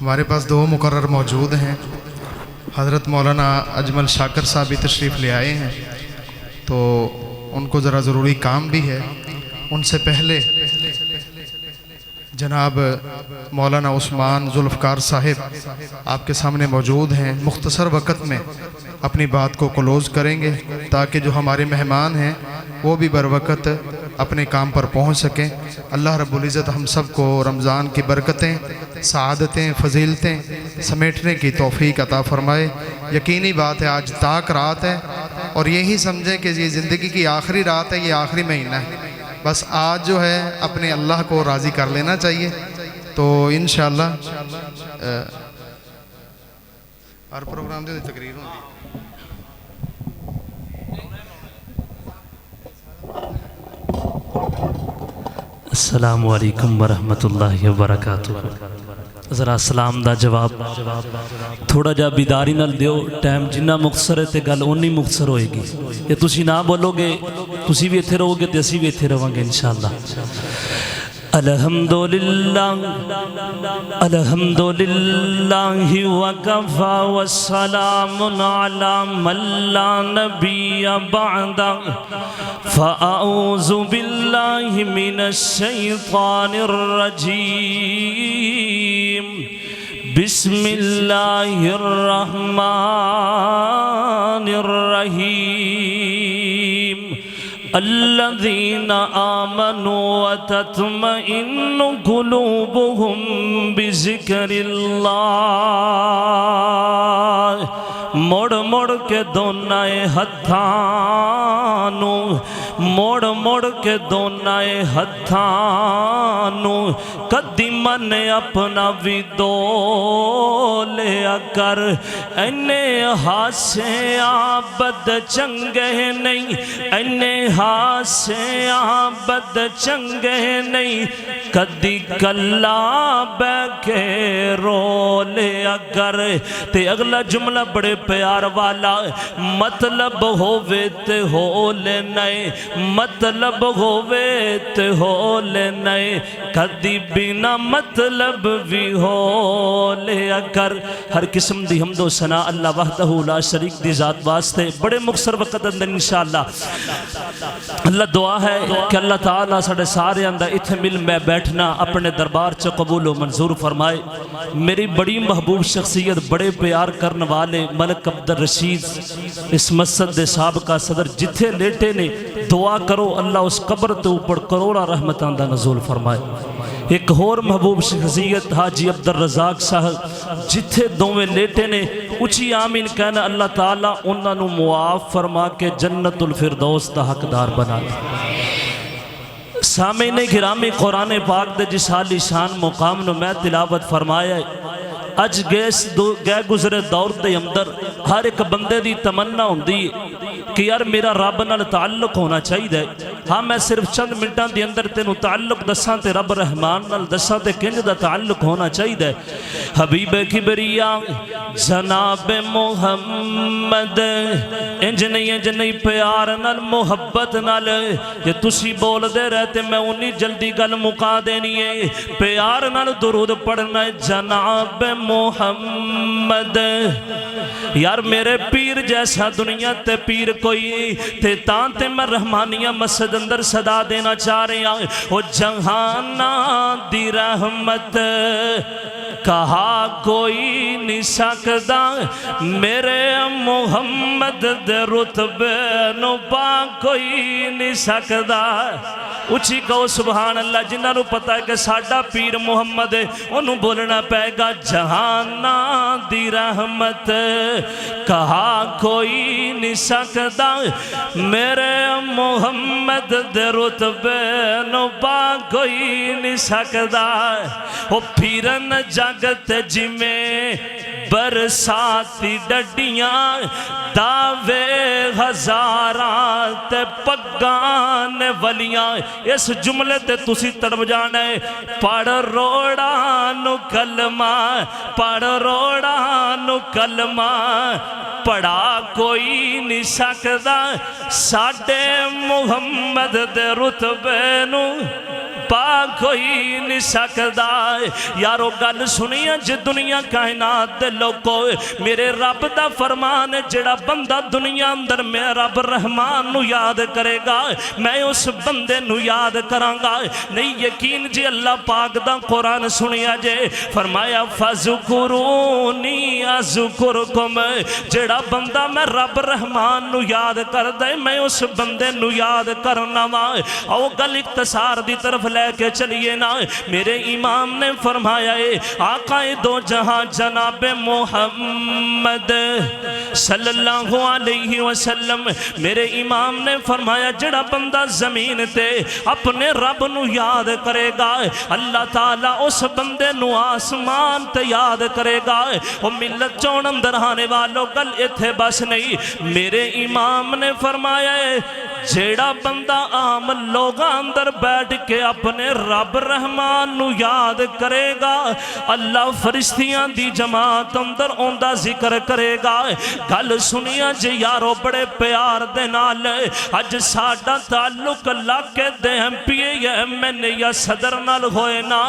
ہمارے پاس دو مقرر موجود ہیں، حضرت مولانا اجمل شاکر صاحب بھی تشریف لے آئے ہیں، تو ان کو ذرا ضروری کام بھی ہے۔ ان سے پہلے جناب مولانا عثمان ذوالفقار صاحب آپ کے سامنے موجود ہیں، مختصر وقت میں اپنی بات کو کلوز کریں گے تاکہ جو ہمارے مہمان ہیں وہ بھی بروقت اپنے کام پر پہنچ سکیں۔ اللہ رب العزت ہم سب کو رمضان کی برکتیں، سعادتیں، فضیلتیں سمیٹنے کی توفیق عطا فرمائے۔ یقینی بات ہے آج تاک رات ہے اور یہی سمجھیں کہ یہ زندگی کی آخری رات ہے، یہ آخری مہینہ ہے، بس آج جو ہے اپنے اللہ کو راضی کر لینا چاہیے۔ تو انشاءاللہ ہر پروگرام دے تقریر ہوندی۔ السلام علیکم ورحمۃ اللہ وبرکاتہ۔ ذرا سلام دا جواب تھوڑا جا بیداری نال دیو، ٹائم جنہ مختصر ہے تے گل اونی مختصر ہوئے گی۔ یہ تسی نہ بولو گے تسی بھی ایتھے رہو گے تے اسی بھی ایتھے رہوں گے انشاءاللہ۔ الحمدللہ وکفا والسلام علی من لا نبی بعدہ، فاعوذ باللہ من الشیطان الرجیم، بسم اللہ الرحمن الرحیم، الذین آمنوا وتطمئن قلوبهم بذکر اللہ۔ موڑ موڑ کے دونائے ہتھانو، موڑ موڑ کے دونائے ہتھانو، کدی من اپنا بھی دو لیا کر، اینے ہاسے آبد چنگے نہیں، اینے ہاسے آبد چنگے نہیں، کدی کلا بے کے رو لیا کر۔ تے اگلا جملہ بڑے پیار والا، مطلب ہووے تے ہو لے نئے، مطلب ہووے تے ہو لے نئے، کدی بنا مطلب بھی ہو لیا کر۔ ہر قسم دی حمد و ثنا اللہ وحدہ لا شریک دی ذات واسطے بڑے مختصر وقت اندر انشاءاللہ اللہ دعا ہے کہ اللہ تعالیٰ ساڑھے سارے اندر اتھے مل میں بیٹھنا اپنے دربار چا قبول و منظور فرمائے۔ میری بڑی محبوب شخصیت، بڑے پیار کرنے والے ملک عبدالرشید اس مسجد دے سابقہ صدر جتھے لیٹے نے، دعا کرو اللہ اس قبر تے اوپر کروڑا رحمتاں دا نزول فرمائے۔ ایک اور محبوب شخصیت حاجی عبدالرزاق صاحب جتھے دوویں لیٹے نے، اچھی آمین کہنا اللہ تعالیٰ انہاں نو معاف فرما کے جنت الفردوس دا حقدار بنا دے۔ سامعین گرامی، قرآن پاک دے جس حالی شان مقام نو میں تلاوت فرمایا ہے، اج گئے گزرے دور دے اندر ہر ایک بندے دی تمنا ہوندی کہ یار میرا رب نال تعلق ہونا چاہیے۔ ہاں میں صرف چند منٹاں دی اندر تینوں تعلق دساں تے رب رحمان نال دساں تے کنج دا تعلق ہونا چاہیے۔ حبیب کبریا جناب محمد انج نہیں پیار نال محبت نال، کہ تسی بول دے رہتے میں انہی جلدی گل مکا دینی ہے۔ پیار نال درود پڑھنا ہے جناب محمد۔ یار میرے پیر جیسا دنیا تے پیر کوئی تے تاں تے میں رحمانیہ مسجد اندر صدا دینا چاہ رہے ہیں، او جہانا دی رحمت کہا کوئی نہیں سکدا، میرے محمد دے رتبے نو پا کوئی نہیں سکدا۔ اچھی کہو سبحان اللہ۔ جنہاں نو پتہ ہے کہ ساڈا پیر محمد ہے انہوں بولنا پائے گا جہانا دی رحمت کہا کوئی نہیں سکدا، میرے محمد دے رتبے نو پا کوئی نہیں سکدا۔ وہ پھرن جگت جی میں برساتی ڈڈیاں، دعوے ہزاراں تے پگان ولیاں۔ اس جملے تے تسی تڑپ جانا ہے، پڑھ روڑا نو کلمہ، پڑھ روڑا نو کلمہ، پڑھا کوئی نہیں سکدا، ساڈے محمد دے رتبے نو پاک ہوئی نہیں سکدا یارو گل سنی جے دنیا کائنات دے لوگو میرے رب دا فرمان ہے جڑا بندہ دنیا اندر میں رب رحمان نو یاد کرے گا میں اس بندے نو یاد کران گا نہیں یقین جی اللہ پاک دا قرآن سنیا جے فرمایا فَذُكُرُونِي أَذْكُرْكُمْ جڑا بندہ میں رب رحمان نو یاد کر دے میں اس بندے نو یاد کرنا وا او گل اختصار دی طرف لے کے چلیے نا میرے امام نے فرمایا آقا دو جہاں جناب محمد صلی اللہ علیہ وسلم میرے امام نے فرمایا جڑا بندہ زمین تے اپنے رب نو یاد کرے گا اللہ تعالیٰ اس بندے نو آسمان تے یاد کرے گا وہ ملت چون اندر آنے والوں گل اتھے بس نہیں میرے امام نے فرمایا جیڑا بندہ عام لوگاں اندر بیٹھ کے اپنے رب رحمان نو یاد کرے گا اللہ فرشتیاں دی جماعت اندر اوندا ذکر کرے گا گل سنیا جے یارو بڑے پیار دے نال اج ساڈا تعلق علاقے دے M P A M N A یا صدر نال ہوئے نا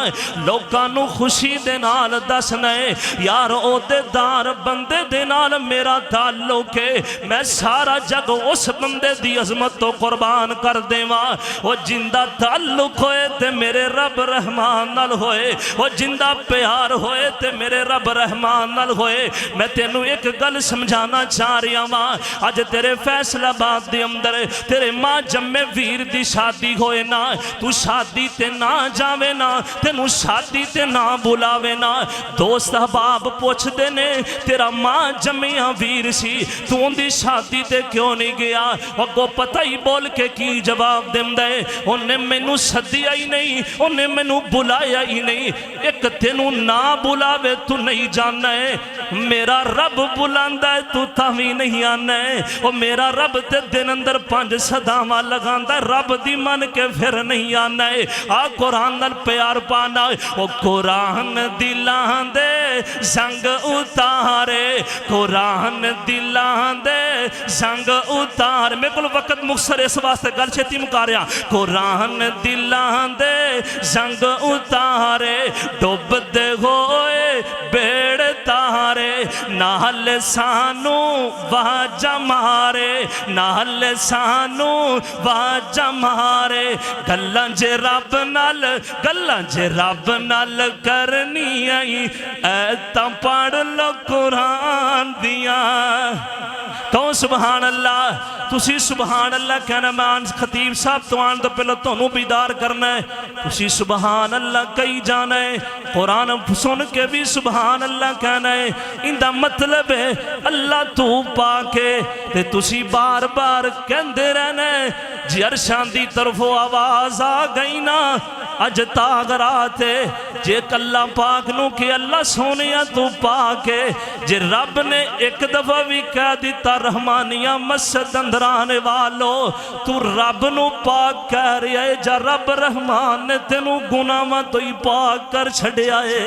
لوکاں نو خوشی دے نال دسنا یار عہدے دار بندے دے نال میرا تعلق ہے میں سارا جگ اس بندے دی عظمت تو قربان کر دے ماں وہ جندہ تعلق ہوئے تے میرے رب رحمان نال ہوئے وہ جندہ پیار ہوئے تے میرے رب رحمان نال ہوئے میں تینوں ایک گل سمجھانا چاہ رہا ماں آج تیرے فیصلہ بات دی اندر تیرے ماں جمع ویر دی شادی ہوئے نا تو شادی تے نہ جاوے نا تینوں شادی تے نہ بلاوے نا دوست احباب پوچھ دینے تیرا ماں جمع ویر سی تو ان دی شادی تے کیوں نہیں گیا وہ پتہ ہی بول کے کی جواب دیں دے انہیں میں نو صدیا ہی نہیں انہیں میں نو بلایا ہی نہیں ایک تینوں نہ بلاوے تو نہیں جانا ہے میرا رب بلاندہ ہے تو تاوی نہیں آنا ہے وہ میرا رب تے دن اندر 5 صداواں لگاندہ ہے رب دی من کے پھر نہیں آنا ہے قرآن نال پیار پانا ہے وہ قرآن دلان دے زنگ اتارے قرآن دلان دے زنگ اتار میں کل وقت مختصر اس واسطے گل چھتی مکاریا قرآن دلان دے زنگ اتارے ڈوب دے ہوئے بیڑ تارے نال سانو واجہ مارے نال سانو واجہ مارے گلان جے رب نال کرنی آئی ایتا پڑھ لو قرآن دیا کون سبحان اللہ تسی سبحان اللہ کہنا میں خطیب صاحب تو آن تو پہلے تونوں بیدار کرنا ہے تسی سبحان اللہ کئی جانا ہے قرآن سن کے بھی سبحان اللہ کہنا ہے اندہ مطلب ہے اللہ تو پاکے تے تسی بار بار کہندے رہنا ہے جی عرشان دی طرف آواز آ گئی نا اج تاغرات ہے جے اللہ پاک نو کہ اللہ سونیا تو پاکے جے رب نے ایک دفعہ بھی کہہ دیتا رحمانیہ مسجد اندر آنے والو تو رب نو پاک کہہ رہا ہے جا رب رحمان نے تینو گناہ تو ہی پاک کر چھڑے آئے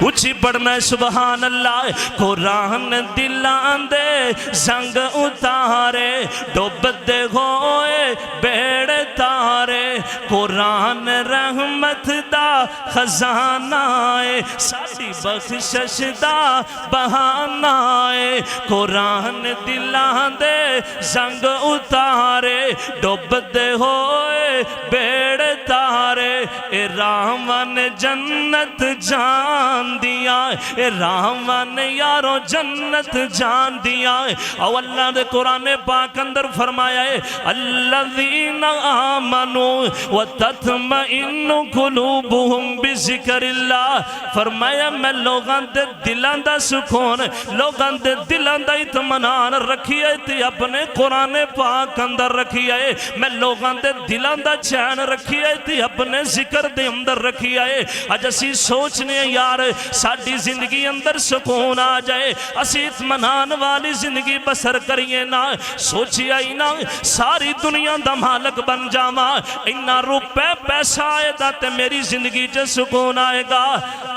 اچھی پڑھنا ہے سبحان اللہ قرآن دلان دے زنگ اتارے ڈوب دے ہوئے بیڑ تارے قرآن رحمت دا خزانہ ہے ساڑی بخشش دا بہانہ ہے قرآن دلان دے زنگ اتارے ڈوب دے ہوئے بیڑ تارے اے راہمان جنت جان دیا اے راہمان یارو جنت جان دیا او اللہ دے قرآن پاک اندر فرمایا ہے الذین آمنوا وتطمئن قلوبہم بذکر اللہ فرمایا میں لوگاں دے دلان دا سکون لوگاں دے دلان دا اطمینان رکھی ہے تے اپنے قرآن پاک اندر رکھی ہے میں لوگاں دے دلان دا چین رکھی ہے تے اپنے ذکر دے اندر رکھی ہے اج اسی سوچنے یار ساڑی زندگی اندر سکون آ جائے اسی اطمینان والی زندگی بسر کریے نا سوچی آئی نا ساری دنیا دا مالک بن جاما انہا روپے پیسے پاسا آئے دا تے میری زندگی چ سکون آئے گا۔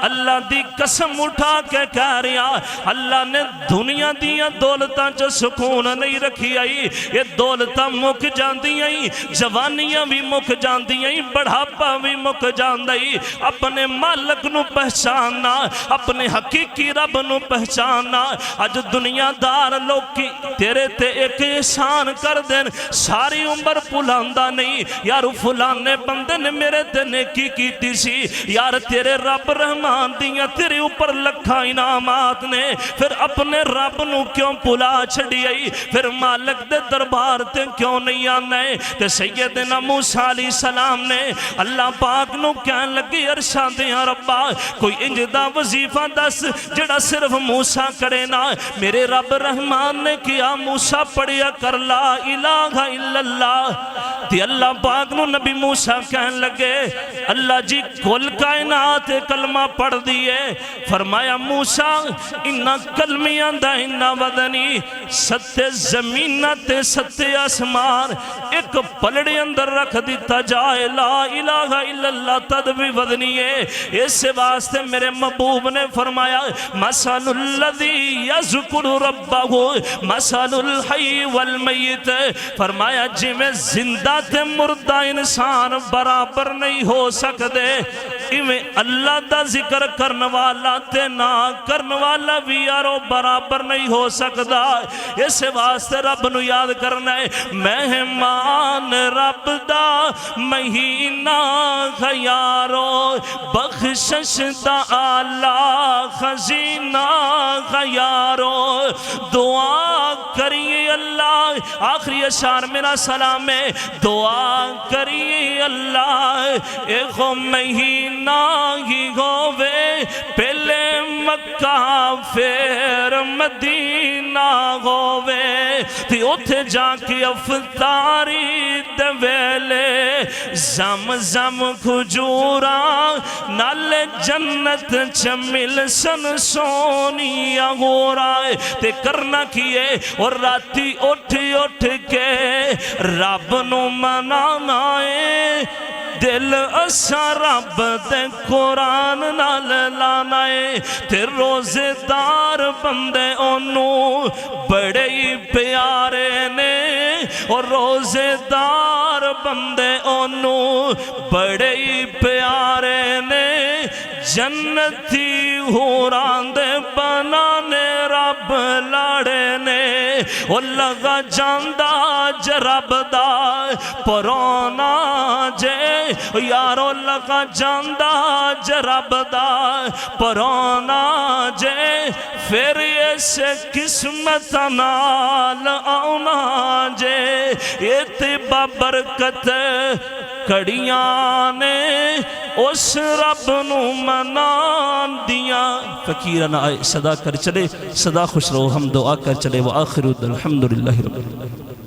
اللہ دی قسم اٹھا کے کہہ رہا اللہ نے دنیا دیاں دولتاں چ سکون نہیں رکھی آئی، یہ دولتاں مک جاندی آئی، جوانیاں بھی مک جاندی آئی، بڑھاپا بھی مک جاندی۔ اپنے مالک نو پہچاننا، اپنے حقیقی رب نو پہچاننا۔ اج دنیا دار لوکی تیرے تے ایک احسان کر دین ساری عمر بھلاندہ نہیں، یار فلانے بندے نے میرے تے نیکی کیتی سی، یار تیرے رب رحمان دیاں تیرے اوپر لکھا انعامات نے، پھر اپنے رب نو کیوں بھلا چھڑی آئی، پھر مالک دے دربار تے کیوں نہیں آنے۔ تے سیدنا موسیٰ علیہ السلام نے اللہ پاک نو کہن لگی ارشاں دیاں ربا کوئی انجدہ وظیفہ دس جڑا صرف موسیٰ کرے نا۔ میرے رب رحمان نے کیا موسیٰ پڑھیا کر لا الہ الا اللہ۔ تے اللہ پاک نو نبی موسیٰ کہن لگے اللہ جی کل کائنات کلمہ پڑھ دیئے۔ فرمایا موسیٰ انہا کلمیاں دا انہا ودنی، ستے زمینات ستے آسمان ایک پلڑے اندر رکھ دیتا جائے، لا الہ الا اللہ تدوی ودنی ہے۔ اس واسطے میرے محبوب نے فرمایا مثل الذی یذکر ربہ مثل الحی والمیت، فرمایا جی میں زندہ تے مردہ انسان برابر نہیں ہو سکتے، ایویں اللہ دا ذکر کرنے والا تے نہ کرنے والا بھی یارو برابر نہیں ہو سکتا۔ اس واسطے رب نو یاد کرنا ہے، مہمان رب دا مہینہ خیارو، بخشش دا آلہ خزینہ خیارو، دعا کریے اللہ آخری اشار میرا سلام ہے، دعا کریے اللہ ایک مہینہ ہی ہووے پہلے مکہ پھر مدینہ ہووے، تی اتھے جا کے افطاری دے ویلے زمزم کھجورا نال جنت چمل سن سونی اگورا، تے کرنا کیے اور راتی اٹھ کے رب نو منانا ہے، دل اسا رب دے قرآن نال لانا ہے، تے روزے دار بندے انہوں بڑے ہی پیارے نے، اور روزے دار بندے انہوں بڑے ہی پیارے نے، جنتی حوران دے بنانے رب لاڑے نے، وہ لگا جاندہ جرب دا پرونا جے، یارو لگا جاندہ جرب دا پرونا جے، پھر اسے قسمت نال آنا جے، یہ تبا برکت کڑیاں نے اس رب نو منان دیاں۔ فقیران آئے صدا کر چلے، صدا خوش رہو، ہم دعا کر چلے، وآخر الحمدللہ رب العالمین۔